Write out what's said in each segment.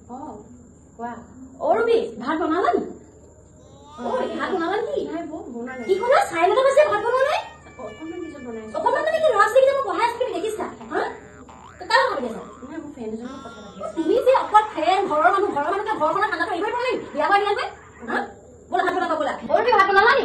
কোৱা অৰুবি ভাত বনালা নি ভাত বনালা কি কি ক'লা চাই নটা বাজে ভাত বনোৱা নাই অকণমান পিছত বনাইছো অকণমান মানে কি ল'ৰা ছোৱালীকেইটা মই পঢ়াই আছো তুমি দেখিছা কাৰ কথা পাতি আছা মোৰ ফ্ৰেণ্ড এজনৰ কথা পাতি আছো তুমি যে অকল ফ্ৰেণ্ড ঘৰৰ মানুহে ঘৰখনৰ খানাটো এৰিবই নোৱাৰিম বিয়া বাৰ দিয়াকৈ ব'লা ভাত বনাব ব'লা অৰুবি ভাত বনালা নি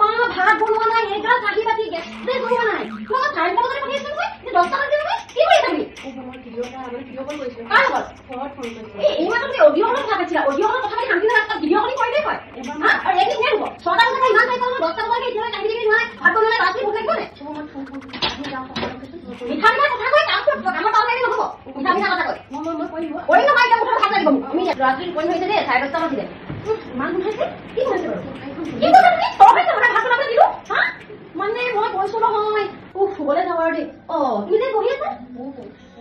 মা ভাত বনোৱা নাই এইগাল কাঢ়ি বাতি গেছে বনোৱা নাই তোমাক চাই নটা বজাত পঢ়ি আছো নহয় 10টা বাজি নহয় কি কৰি আছা তুমি মই ভিডিঅ' কল কৰিছিলো কাৰ লগত ঘৰত ফোন কৰিছিলো এই মাত্ৰ তুমি অডিঅ' কলত কথা পাতিছিলা অডিঅ' কলত কথা পাতি শান্তি নালাগে ভিডিঅ' কলিং কৰিলেই হয় আৰু এদিন নে হ'ব 6টা বজাত ইমান টাইম পালো 10টা বজাত এতিয়া কাঢ়ি দেখি নহয় ভাত বনালে ৰাতি ভোক লাগিব নে মই ফোন মিঠা কথা কৈ কাম কৰিব কামৰ কাম লাগি নহ'ব মিঠা কথা কৈ মই কৰিম নহয় এতিয়া মুঠত ভাত লাগিব তুমি ৰাতি কৈ হৈছে দেই 10:30টা বাজিলে ইমান গুঠাইছে কি হৈছে বাৰু কি কথা তুমি তৰকাৰী মানে ভাত বনাবলৈ দিলো মানে মই কৈছো নহয় শুবলৈ যাওঁ আৰু দেই তুমি যে বহি আছা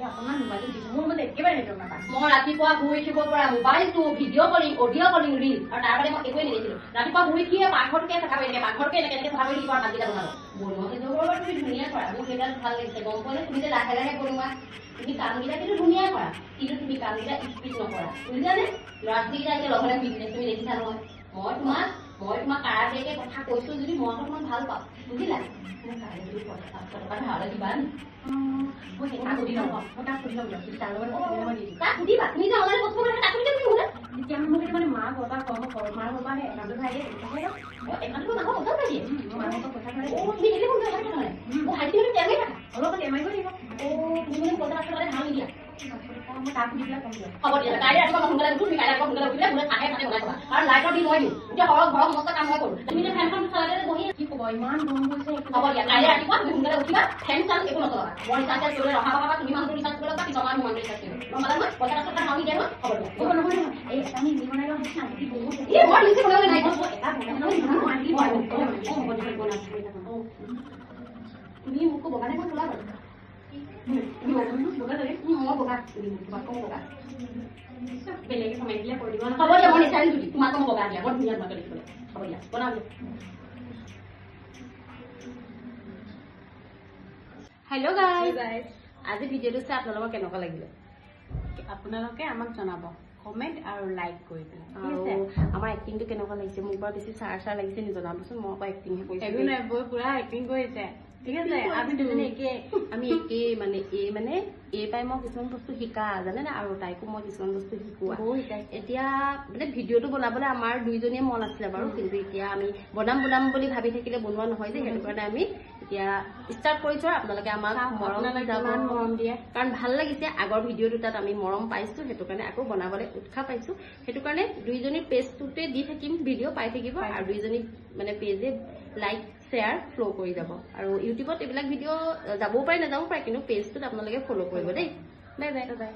অকণমান মোবাইলটো দিছো মোৰ মানে একেবাৰে নেটৱৰ্ক নাপায় মই ৰাতিপুৱা শুই উঠিব পৰা মোবাইলটো video' calling audio' calling reel আৰু তাৰ বাদে মই একোৱে নিদিছিলো ৰাতিপুৱা শুই উঠিয়ে পাকঘৰটোকে চাকা পাৰি পাকঘৰটোকে এনেকে চাকা পাৰি দিব আৰু ভাতকেইটা বনাব বনোৱা সেইটো তুমি ধুনীয়া কৰা মোৰ সেইডাল ভাল লাগিছে গম পোৱা নে তুমি যে লাহে লাহে বনোৱা তুমি কামকেইটা কিন্তু ধুনীয়া কৰা কিন্তু তুমি কামকেইটা স্পীড নকৰা বুজিছানে ল'ৰা ছোৱালীকেইটা এতিয়া লগে বিজনেছ তুমি দেখিছা নহয় মই তোমাক কাৰাকে কথা কৈছো যদি মই তোমাক ভাল পাওঁ বুজিলা মই কাইলৈ যদি কথা ভালে দিবা মই তাক সুধি লওঁ তাক সুধিবা তুমি যে অনলাইন বস্তু মানে তাক সুধিলে তুমি শুনে তেতিয়া মোক সেইটো মানে মা বাবা মাৰ বাবাহে একাউণ্টটো ভাই দিয়ে একাউণ্টটো মাকৰ পইচা পাই দিয়ে মাৰ পইচা পাই তুমি দিলে কোনটো ভাই থাকে মোৰ হাইটি মানে টেমাই থাকা অলপ টেমাই কৰি দিব তুমি মানে পইচা পাই মানে ভাল নিদিয়া মই তাক সুধি পেলাই কম দিয়া হ'ব দিয়া কাইলৈ ৰাতিপুৱা সোনকালে উঠো তুমি কাইলৈ ৰাতিপুৱা সোনকালে উঠিলে মোলে চাহে বনাই থবা আৰু লাইটৰ বিল মই দিওঁ এতিয়া ঘৰৰ সমস্ত কাম মই কৰোঁ তুমি যে ফেনখন চলালে বহি কি ক'ব ইমান গৰম হৈছে হ'ব দিয়া কাইলৈ ৰাতিপুৱা তুমি সোনকালে উঠিবা ফেন চান একো নচলাবা মই ৰিচাৰ্জ কৰিবলৈ ৰখা পাবা তুমি মানুহটো ৰিচাৰ্জ কৰিব বা পিছত মানুহ ৰিচাৰ্জ কৰিব মই মানে মই পইচা পাছত ভাঙি দিয়া ন হ'ব দিয়া নহয় এই এটা আমি বনাই লওঁ শান্তি বহুত এই মই নিজে বনাবলৈ নাই মই এটা বনাই তুমি মোকো বগানে মই খোলা বাৰু বেলেগে কমাই দিলে কৰি দিব হ'ব দিয়া মই নিচাৰি যদি তোমাক মই বগা দিয়া বৰ ধুনীয়া তোমাক দেখিবলৈ হ'ব দিয়া বনাও দিয়া হেল্ল' গাইজ আজি ভিডিঅ'টো চাই আপোনালোকৰ কেনেকুৱা লাগিলে আপোনালোকে আমাক জনাব কমেণ্ট আৰু লাইক কৰি পেলাই আৰু আমাৰ এক্টিংটো কেনেকুৱা লাগিছে মোক বাৰু বেছি চাৰ লাগিছে নি জনাবচোন মই আকৌ এক্টিংহে কৰিছোঁ একো নাই বৈ পুৰা এক্টিং কৰিছে ঠিক আছে আমি দুজনী একেই মানে এই পাই মই কিছুমান বস্তু শিকা জানে না আৰু তাইকো মই কিছুমান বস্তু শিকোৱা এতিয়া মানে ভিডিঅ'টো বনাবলৈ আমাৰ দুইজনীয়ে মন আছিলে বাৰু কিন্তু এতিয়া আমি বনাম বুলি ভাবি থাকিলে বনোৱা নহয় যে সেইটো কাৰণে আমি এতিয়া ষ্টাৰ্ট কৰিছো আৰু আপোনালোকে আমাক মৰম দিয়ে কাৰণ ভাল লাগিছে আগৰ ভিডিঅ' দুটাত আমি মৰম পাইছো সেইটো কাৰণে আকৌ বনাবলৈ উৎসাহ পাইছো সেইটো কাৰণে দুইজনী পেজটোতে দি থাকিম ভিডিঅ' পাই থাকিব আৰু দুইজনী মানে পেজে লাইক শ্বেয়াৰ ফ্ল' কৰি যাব আৰু ইউটিউবত এইবিলাক ভিডিঅ' যাবও পাৰে নাযাবও পাৰে কিন্তু পেজটোত আপোনালোকে ফ'ল' কৰিব দেই বাই বাই